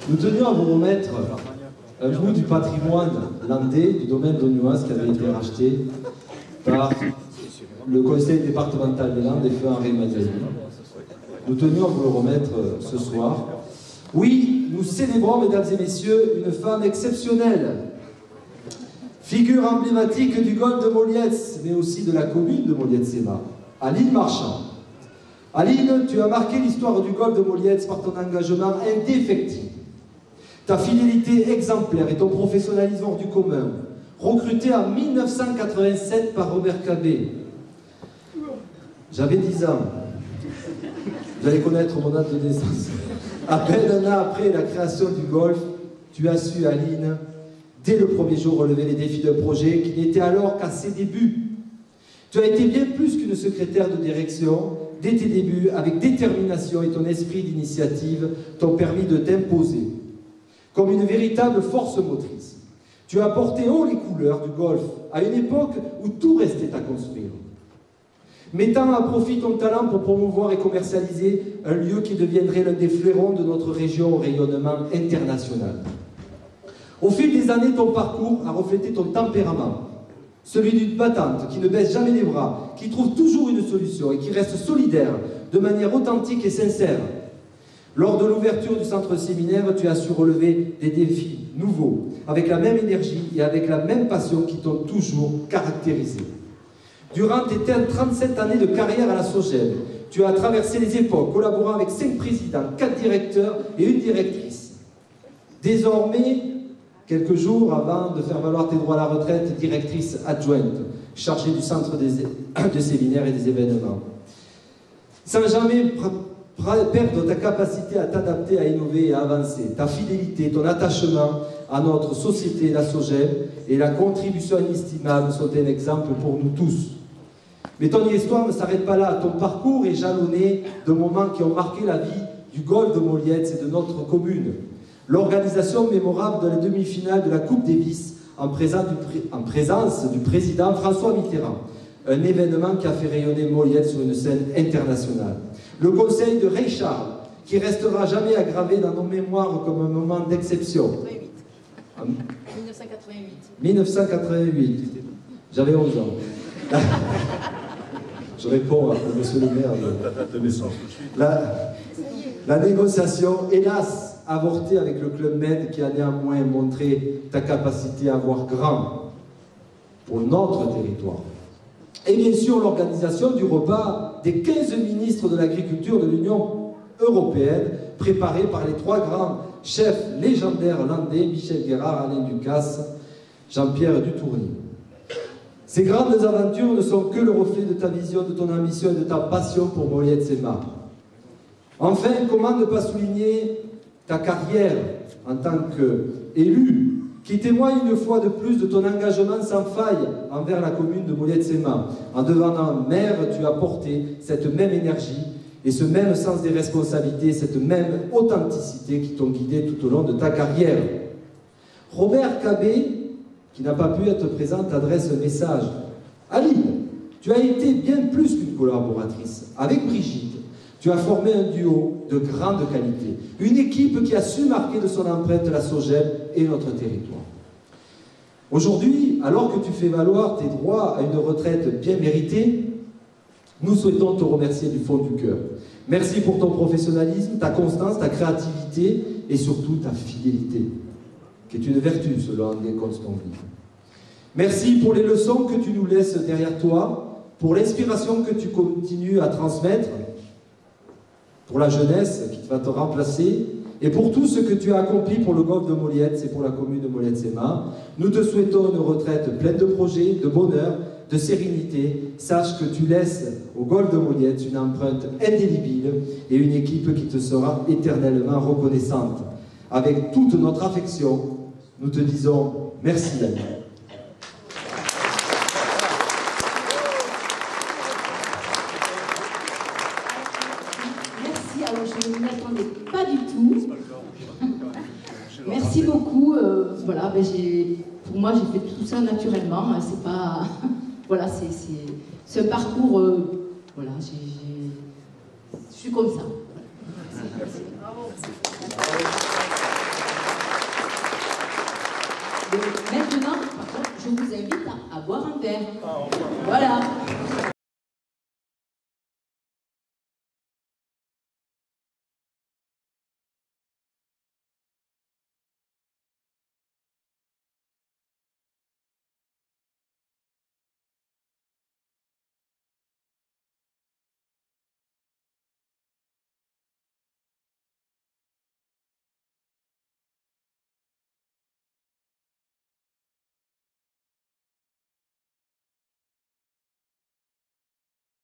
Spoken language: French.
Nous tenions à vous remettre un bout du patrimoine landais du domaine d'Ognoise qui avait été racheté par le conseil départemental des Landes et feu Henri Mazzani. Nous tenions à vous le remettre ce soir. Oui, nous célébrons, mesdames et messieurs, une femme exceptionnelle, figure emblématique du golfe de Molietz, mais aussi de la commune de Molietz-Séma, Aline Marchand. Aline, tu as marqué l'histoire du golfe de Molietz par ton engagement indéfectible, ta fidélité exemplaire et ton professionnalisme hors du commun, recruté en 1987 par Robert Cabé. J'avais 10 ans. Vous allez connaître mon date de naissance. À peine un an après la création du golf, tu as su, Aline, dès le premier jour, relever les défis d'un projet qui n'était alors qu'à ses débuts. Tu as été bien plus qu'une secrétaire de direction. Dès tes débuts, avec détermination et ton esprit d'initiative, t'ont permis de t'imposer comme une véritable force motrice. Tu as porté haut les couleurs du golf à une époque où tout restait à construire, mettant à profit ton talent pour promouvoir et commercialiser un lieu qui deviendrait l'un des fleurons de notre région au rayonnement international. Au fil des années, ton parcours a reflété ton tempérament, celui d'une battante qui ne baisse jamais les bras, qui trouve toujours une solution et qui reste solidaire de manière authentique et sincère. Lors de l'ouverture du centre séminaire, tu as su relever des défis nouveaux, avec la même énergie et avec la même passion qui t'ont toujours caractérisé. Durant tes 37 années de carrière à la SOGEB, tu as traversé les époques, collaborant avec 5 présidents, 4 directeurs et une directrice. Désormais, quelques jours avant de faire valoir tes droits à la retraite, directrice adjointe, chargée du centre de séminaires et des événements. Sans jamais perdre ta capacité à t'adapter, à innover et à avancer, ta fidélité, ton attachement à notre société, la SOGEB, et la contribution inestimable sont un exemple pour nous tous. Mais ton histoire ne s'arrête pas là. Ton parcours est jalonné de moments qui ont marqué la vie du golfe de Molietz et de notre commune. L'organisation mémorable de la demi-finale de la Coupe Davis en présence du président François Mitterrand, un événement qui a fait rayonner Molietz sur une scène internationale. Le conseil de Ray Charles, qui restera jamais aggravé dans nos mémoires comme un moment d'exception. 1988. 1988. J'avais 11 ans. Je réponds à monsieur le maire de naissance. La négociation, hélas, avortée avec le Club Med, qui a néanmoins montré ta capacité à voir grand pour notre territoire. Et bien sûr, l'organisation du repas des 15 ministres de l'agriculture de l'Union européenne, préparé par les 3 grands chefs légendaires landais, Michel Guérard, Alain Ducasse, Jean-Pierre Dutourny. Ces grandes aventures ne sont que le reflet de ta vision, de ton ambition et de ta passion pour Molietz-Séma. Enfin, comment ne pas souligner ta carrière en tant qu'élu, qui témoigne une fois de plus de ton engagement sans faille envers la commune de Molietz-Séma. En devenant maire, tu as porté cette même énergie et ce même sens des responsabilités, cette même authenticité qui t'ont guidé tout au long de ta carrière. Robert Cabé, qui n'a pas pu être présent, t'adresse un message. Aline, tu as été bien plus qu'une collaboratrice. Avec Brigitte, tu as formé un duo de grande qualité. Une équipe qui a su marquer de son empreinte la SOGEB et notre territoire. Aujourd'hui, alors que tu fais valoir tes droits à une retraite bien méritée, nous souhaitons te remercier du fond du cœur. Merci pour ton professionnalisme, ta constance, ta créativité et surtout ta fidélité, qui est une vertu selon André Constant-Vif. Merci pour les leçons que tu nous laisses derrière toi, pour l'inspiration que tu continues à transmettre, pour la jeunesse qui va te remplacer, et pour tout ce que tu as accompli pour le golfe de Molietz et pour la commune de Molietz-Séma. Nous te souhaitons une retraite pleine de projets, de bonheur, de sérénité. Sache que tu laisses au golfe de Molietz une empreinte indélébile et une équipe qui te sera éternellement reconnaissante. Avec toute notre affection, nous te disons merci Daniel. Je ne m'y attendais pas du tout. Merci beaucoup. Voilà, pour moi, j'ai fait tout ça naturellement. C'est pas, voilà, c'est un parcours. Voilà, je suis comme ça. Voilà. Merci. Bravo. Maintenant, par contre, je vous invite à boire un verre. Voilà.